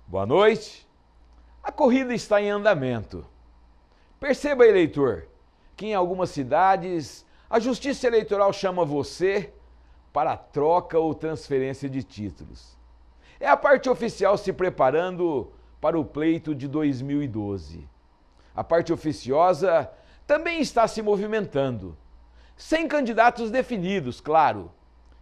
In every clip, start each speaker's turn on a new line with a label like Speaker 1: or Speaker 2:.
Speaker 1: Boa noite. A corrida está em andamento. Perceba, eleitor, que em algumas cidades a Justiça Eleitoral chama você para troca ou transferência de títulos. É a parte oficial se preparando para o pleito de 2012. A parte oficiosa também está se movimentando, sem candidatos definidos, claro.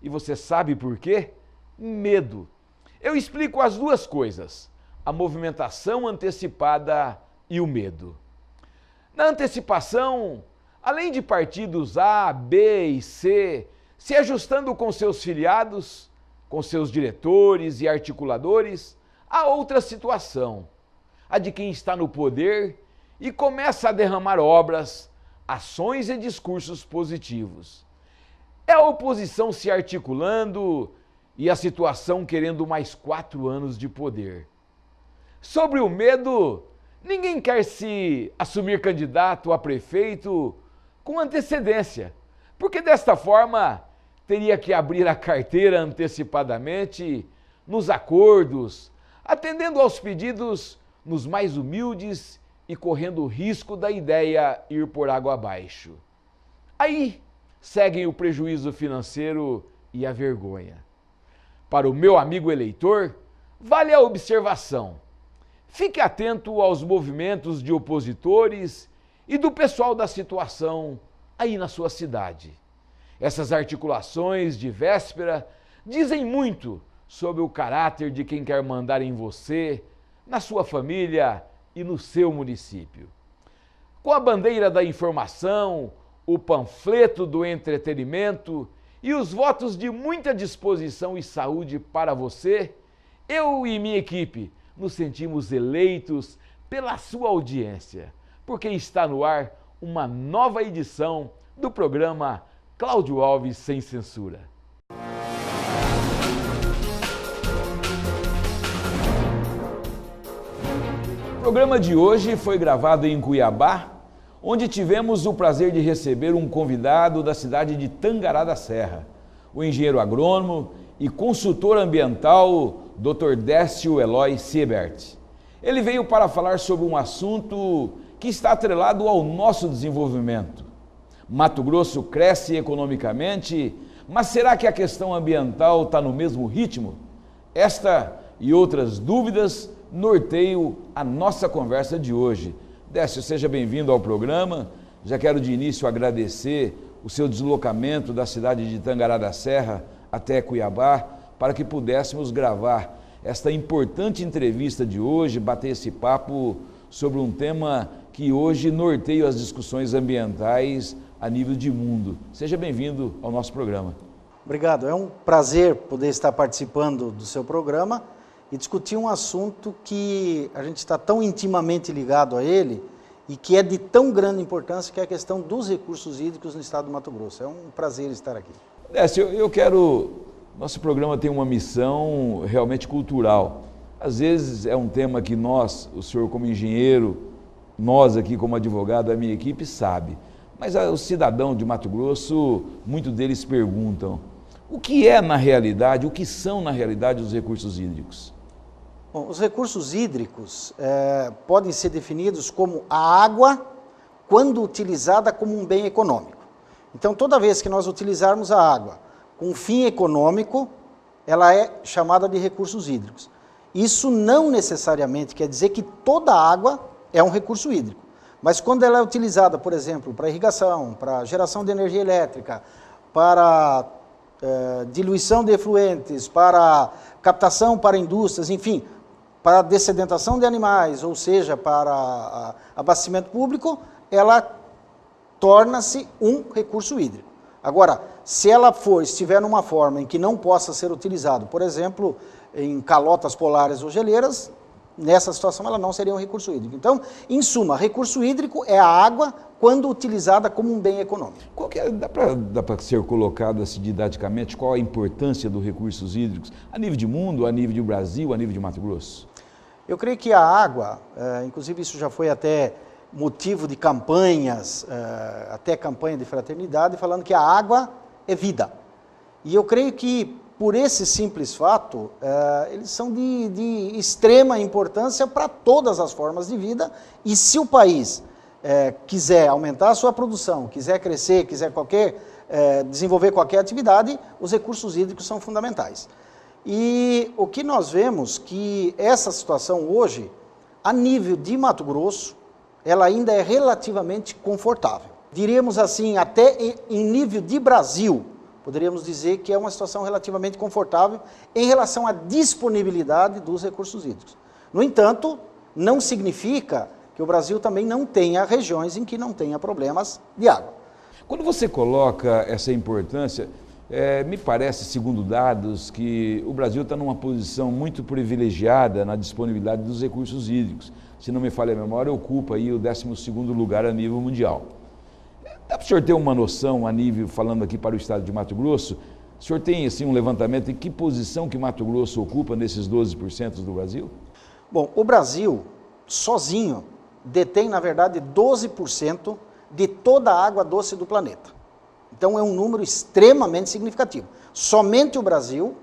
Speaker 1: E você sabe por quê? Medo. Eu explico as duas coisas, a movimentação antecipada e o medo. Na antecipação, além de partidos A, B e C se ajustando com seus filiados, com seus diretores e articuladores, há outra situação, a de quem está no poder e começa a derramar obras, ações e discursos positivos. É a oposição se articulando e a situação querendo mais 4 anos de poder. Sobre o medo, ninguém quer se assumir candidato a prefeito com antecedência, porque desta forma teria que abrir a carteira antecipadamente, nos acordos, atendendo aos pedidos nos mais humildes e correndo o risco da ideia ir por água abaixo. Aí seguem o prejuízo financeiro e a vergonha. Para o meu amigo eleitor, vale a observação. Fique atento aos movimentos de opositores e do pessoal da situação aí na sua cidade. Essas articulações de véspera dizem muito sobre o caráter de quem quer mandar em você, na sua família e no seu município. Com a bandeira da informação, o panfleto do entretenimento e os votos de muita disposição e saúde para você, eu e minha equipe nos sentimos eleitos pela sua audiência, porque está no ar uma nova edição do programa Cláudio Alves Sem Censura. O programa de hoje foi gravado em Cuiabá, onde tivemos o prazer de receber um convidado da cidade de Tangará da Serra, o engenheiro agrônomo e consultor ambiental Dr. Décio Eloy Siebert. Ele veio para falar sobre um assunto que está atrelado ao nosso desenvolvimento. Mato Grosso cresce economicamente, mas será que a questão ambiental está no mesmo ritmo? Esta e outras dúvidas norteiam a nossa conversa de hoje. Décio, seja bem-vindo ao programa. Já quero de início agradecer o seu deslocamento da cidade de Tangará da Serra até Cuiabá para que pudéssemos gravar esta importante entrevista de hoje, bater esse papo sobre um tema que hoje norteia as discussões ambientais a nível de mundo. Seja bem-vindo ao nosso programa.
Speaker 2: Obrigado, é um prazer poder estar participando do seu programa e discutir um assunto que a gente está tão intimamente ligado a ele e que é de tão grande importância, que é a questão dos recursos hídricos no estado do Mato Grosso. É um prazer estar aqui.
Speaker 1: Décio, nosso programa tem uma missão realmente cultural. Às vezes é um tema que nós, o senhor como engenheiro, nós aqui como advogado, a minha equipe sabe. Mas o cidadão de Mato Grosso, muitos deles perguntam, o que é na realidade, o que são na realidade os recursos hídricos?
Speaker 2: Bom, os recursos hídricos podem ser definidos como a água quando utilizada como um bem econômico. Então, toda vez que nós utilizarmos a água com um fim econômico, ela é chamada de recursos hídricos. Isso não necessariamente quer dizer que toda água é um recurso hídrico. Mas quando ela é utilizada, por exemplo, para irrigação, para geração de energia elétrica, para diluição de efluentes, para captação para indústrias, enfim, para dessedentação de animais, ou seja, para abastecimento público, ela torna-se um recurso hídrico. Agora, se ela estiver numa forma em que não possa ser utilizado, por exemplo, em calotas polares ou geleiras, nessa situação ela não seria um recurso hídrico. Então, em suma, recurso hídrico é a água quando utilizada como um bem econômico.
Speaker 1: Dá para ser colocado assim didaticamente qual a importância dos recursos hídricos a nível de mundo, a nível de Brasil, a nível de Mato Grosso?
Speaker 2: Eu creio que a água, inclusive isso já foi até motivo de campanhas, até campanha de fraternidade, falando que a água é vida. E eu creio que por esse simples fato, eles são de extrema importância para todas as formas de vida, e se o país quiser aumentar a sua produção, quiser crescer, quiser desenvolver qualquer atividade, os recursos hídricos são fundamentais. E o que nós vemos que essa situação hoje, a nível de Mato Grosso, ela ainda é relativamente confortável. Diríamos assim, até em nível de Brasil, poderíamos dizer que é uma situação relativamente confortável em relação à disponibilidade dos recursos hídricos. No entanto, não significa que o Brasil também não tenha regiões em que não tenha problemas de água.
Speaker 1: Quando você coloca essa importância, me parece, segundo dados, que o Brasil está numa posição muito privilegiada na disponibilidade dos recursos hídricos. Se não me falha a memória, ocupa aí o 12º lugar a nível mundial. Dá para o senhor ter uma noção a nível, falando aqui para o estado de Mato Grosso, o senhor tem assim, um levantamento em que posição que Mato Grosso ocupa nesses 12% do Brasil?
Speaker 2: Bom, o Brasil, sozinho, detém, na verdade, 12% de toda a água doce do planeta. Então é um número extremamente significativo. Somente o Brasil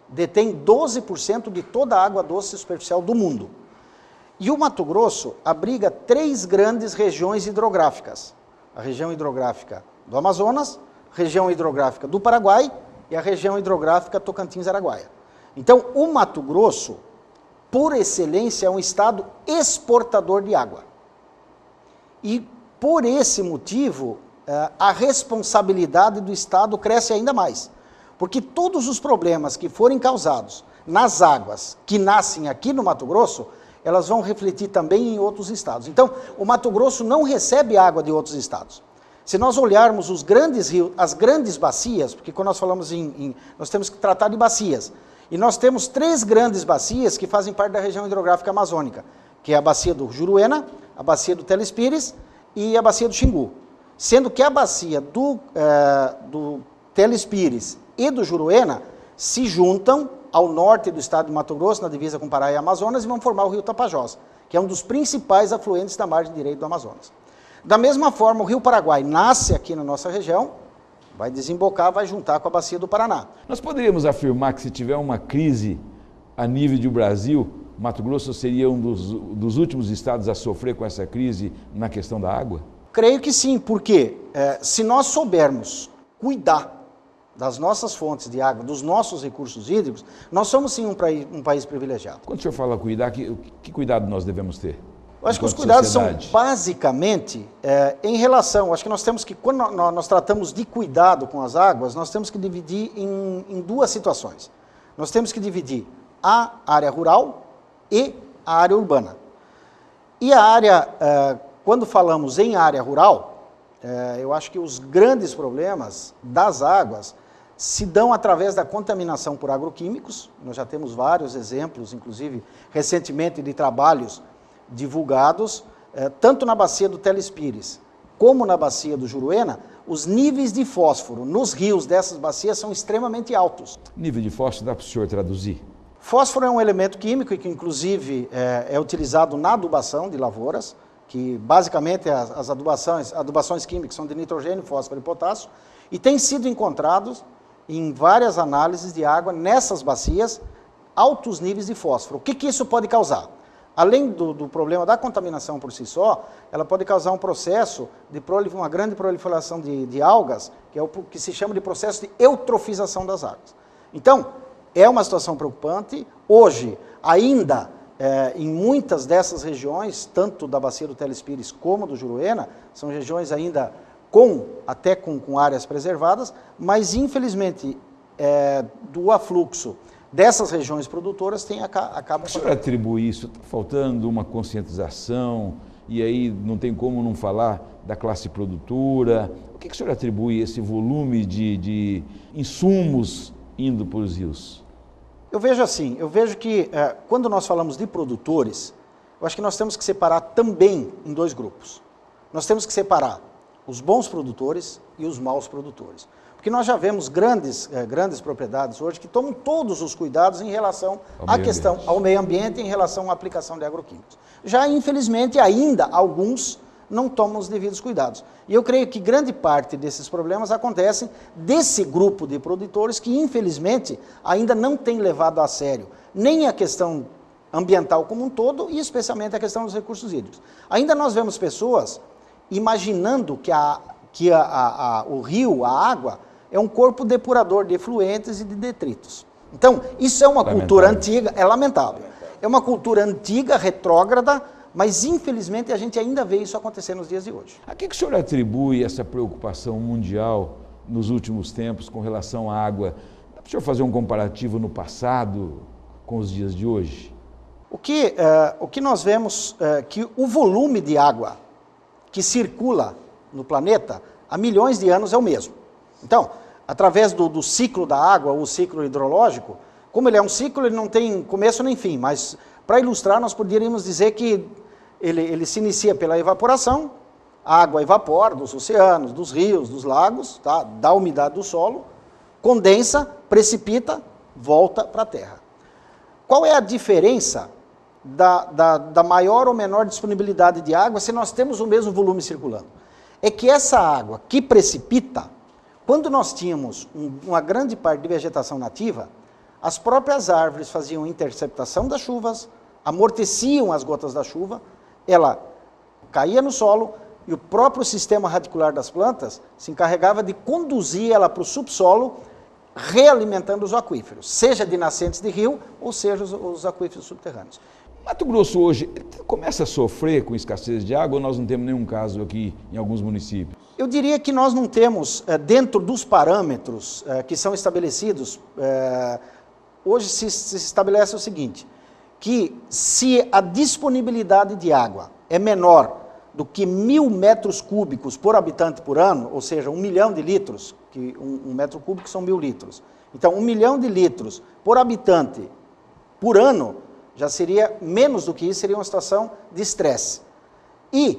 Speaker 2: detém 12% de toda a água doce superficial do mundo. E o Mato Grosso abriga 3 grandes regiões hidrográficas. A região hidrográfica do Amazonas, região hidrográfica do Paraguai e a região hidrográfica Tocantins-Araguaia. Então, o Mato Grosso, por excelência, é um estado exportador de água. E, por esse motivo, a responsabilidade do estado cresce ainda mais. Porque todos os problemas que forem causados nas águas que nascem aqui no Mato Grosso, elas vão refletir também em outros estados. Então, o Mato Grosso não recebe água de outros estados. Se nós olharmos os grandes rios, as grandes bacias, porque quando nós falamos nós temos que tratar de bacias, e nós temos 3 grandes bacias que fazem parte da região hidrográfica amazônica, que é a bacia do Juruena, a bacia do Telespires e a bacia do Xingu. Sendo que a bacia do Telespires e do Juruena se juntam ao norte do estado de Mato Grosso, na divisa com Pará e Amazonas, e vão formar o rio Tapajós, que é um dos principais afluentes da margem direita do Amazonas. Da mesma forma, o rio Paraguai nasce aqui na nossa região, vai desembocar, vai juntar com a bacia do Paraná.
Speaker 1: Nós poderíamos afirmar que se tiver uma crise a nível de Brasil, Mato Grosso seria um dos últimos estados a sofrer com essa crise na questão da água?
Speaker 2: Creio que sim, porque se nós soubermos cuidar das nossas fontes de água, dos nossos recursos hídricos, nós somos sim um país privilegiado.
Speaker 1: Quando o senhor fala cuidar, que cuidado nós devemos ter?
Speaker 2: Eu acho que os cuidados são basicamente em relação, acho que nós temos que, quando nós tratamos de cuidado com as águas, nós temos que dividir em 2 situações. Nós temos que dividir a área rural e a área urbana. E a área, quando falamos em área rural, eu acho que os grandes problemas das águas se dão através da contaminação por agroquímicos. Nós já temos vários exemplos, inclusive recentemente, de trabalhos divulgados, tanto na bacia do Telespires como na bacia do Juruena, os níveis de fósforo nos rios dessas bacias são extremamente altos.
Speaker 1: Nível de fósforo, dá para o senhor traduzir?
Speaker 2: Fósforo é um elemento químico que, inclusive, é utilizado na adubação de lavouras, que basicamente as adubações químicas são de nitrogênio, fósforo e potássio, e tem sido encontrados em várias análises de água nessas bacias altos níveis de fósforo. O que isso pode causar? Além do problema da contaminação por si só, ela pode causar um processo de uma grande proliferação de algas, que é o que se chama de processo de eutrofização das águas. Então, é uma situação preocupante. Hoje, ainda, em muitas dessas regiões, tanto da bacia do Telespires como do Juruena, são regiões ainda até com áreas preservadas, mas infelizmente do afluxo dessas regiões produtoras acaba...
Speaker 1: O senhor atribui isso? Está faltando uma conscientização, e aí não tem como não falar da classe produtora. O que o senhor atribui esse volume de insumos indo para os rios?
Speaker 2: Eu vejo assim, que quando nós falamos de produtores, eu acho que nós temos que separar também em 2 grupos. Nós temos que separar os bons produtores e os maus produtores. Porque nós já vemos grandes propriedades hoje que tomam todos os cuidados em relação ao meio ambiente, em relação à aplicação de agroquímicos. Já, infelizmente, ainda alguns não tomam os devidos cuidados. E eu creio que grande parte desses problemas acontecem desse grupo de produtores que, infelizmente, ainda não tem levado a sério nem a questão ambiental como um todo e especialmente a questão dos recursos hídricos. Ainda nós vemos pessoas imaginando que o rio, a água, é um corpo depurador de efluentes e de detritos. Então, isso é uma cultura antiga, é lamentável. É uma cultura antiga, retrógrada, mas infelizmente a gente ainda vê isso acontecer nos dias de hoje.
Speaker 1: A que o senhor atribui essa preocupação mundial nos últimos tempos com relação à água? Dá para o senhor fazer um comparativo no passado com os dias de hoje?
Speaker 2: O que nós vemos é que o volume de água que circula no planeta há milhões de anos é o mesmo. Então, através do ciclo da água, o ciclo hidrológico, como ele é um ciclo, ele não tem começo nem fim, mas para ilustrar nós poderíamos dizer que ele se inicia pela evaporação, a água evapora dos oceanos, dos rios, dos lagos, tá? Da umidade do solo, condensa, precipita, volta para a terra. Qual é a diferença da maior ou menor disponibilidade de água se nós temos o mesmo volume circulando? É que essa água que precipita, quando nós tínhamos uma grande parte de vegetação nativa, as próprias árvores faziam interceptação das chuvas, amorteciam as gotas da chuva, ela caía no solo e o próprio sistema radicular das plantas se encarregava de conduzir ela para o subsolo, realimentando os aquíferos, seja de nascentes de rio ou seja os aquíferos subterrâneos.
Speaker 1: Mato Grosso hoje começa a sofrer com escassez de água ou nós não temos nenhum caso aqui em alguns municípios?
Speaker 2: Eu diria que nós não temos, dentro dos parâmetros que são estabelecidos, hoje se estabelece o seguinte, que se a disponibilidade de água é menor do que 1.000 metros cúbicos por habitante por ano, ou seja, 1 milhão de litros, que um metro cúbico são 1.000 litros. Então, 1 milhão de litros por habitante por ano, já seria menos do que isso, seria uma situação de estresse. E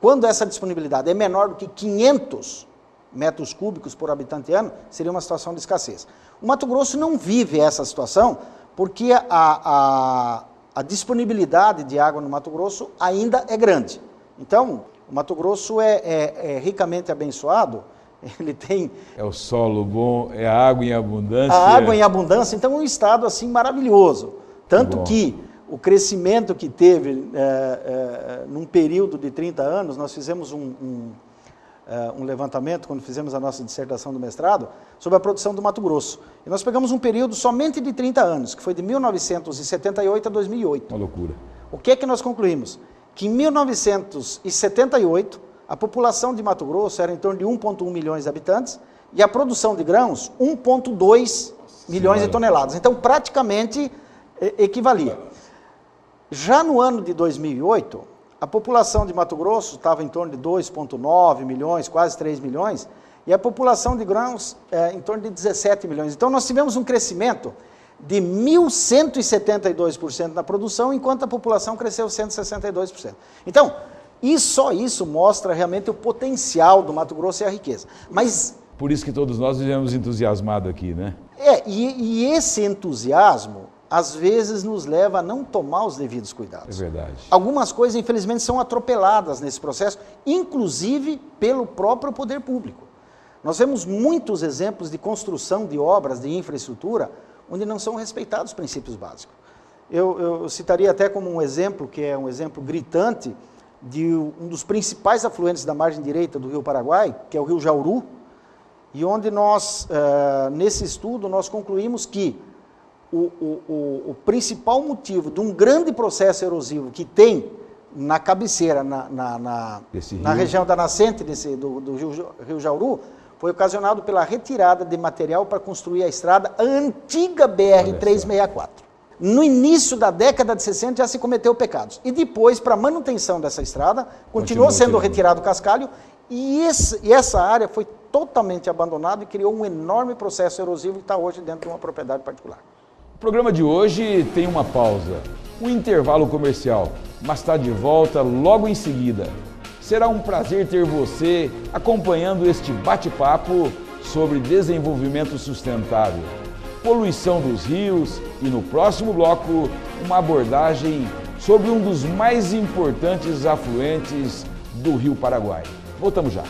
Speaker 2: quando essa disponibilidade é menor do que 500 metros cúbicos por habitante ano, seria uma situação de escassez. O Mato Grosso não vive essa situação porque a disponibilidade de água no Mato Grosso ainda é grande. Então, o Mato Grosso é ricamente abençoado, ele tem...
Speaker 1: É o solo bom, é a água em abundância.
Speaker 2: A água em abundância, então é um estado assim maravilhoso. Tanto que o crescimento que teve num período de 30 anos, nós fizemos um levantamento, quando fizemos a nossa dissertação do mestrado, sobre a produção do Mato Grosso. E nós pegamos um período somente de 30 anos, que foi de 1978 a 2008.
Speaker 1: Uma loucura.
Speaker 2: O que é que nós concluímos? Que em 1978, a população de Mato Grosso era em torno de 1,1 milhões de habitantes e a produção de grãos, 1,2 milhões de toneladas. Então, praticamente equivalia. Já no ano de 2008, a população de Mato Grosso estava em torno de 2,9 milhões, quase 3 milhões, e a população de grãos em torno de 17 milhões. Então, nós tivemos um crescimento de 1.172% na produção, enquanto a população cresceu 162%. Então, só isso mostra realmente o potencial do Mato Grosso e a riqueza. Mas,
Speaker 1: por isso que todos nós vivemos entusiasmados aqui, né?
Speaker 2: E esse entusiasmo, às vezes, nos leva a não tomar os devidos cuidados.
Speaker 1: É verdade.
Speaker 2: Algumas coisas, infelizmente, são atropeladas nesse processo, inclusive pelo próprio poder público. Nós vemos muitos exemplos de construção de obras de infraestrutura onde não são respeitados os princípios básicos. Eu citaria até como um exemplo, que é um exemplo gritante, de um dos principais afluentes da margem direita do Rio Paraguai, que é o Rio Jauru, e onde nós, nesse estudo, nós concluímos que o principal motivo de um grande processo erosivo que tem na cabeceira, na região da nascente do Rio Jauru, foi ocasionado pela retirada de material para construir a estrada, a antiga BR-364. No início da década de 60 já se cometeu pecados. E depois, para a manutenção dessa estrada, continuou sendo retirado o cascalho e essa área foi totalmente abandonada e criou um enorme processo erosivo que está hoje dentro de uma propriedade particular.
Speaker 1: O programa de hoje tem uma pausa, um intervalo comercial, mas está de volta logo em seguida. Será um prazer ter você acompanhando este bate-papo sobre desenvolvimento sustentável, poluição dos rios e, no próximo bloco, uma abordagem sobre um dos mais importantes afluentes do Rio Paraguai. Voltamos já.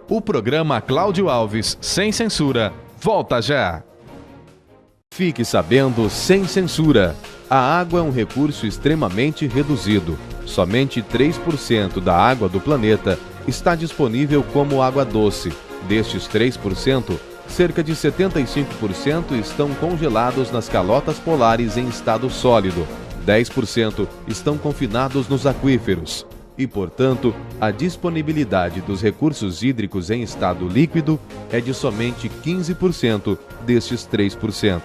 Speaker 3: O programa Cláudio Alves, sem censura, volta já. Fique sabendo sem censura. A água é um recurso extremamente reduzido. Somente 3% da água do planeta está disponível como água doce. Destes 3%, cerca de 75% estão congelados nas calotas polares em estado sólido. 10% estão confinados nos aquíferos. E, portanto, a disponibilidade dos recursos hídricos em estado líquido é de somente 15% destes 3%.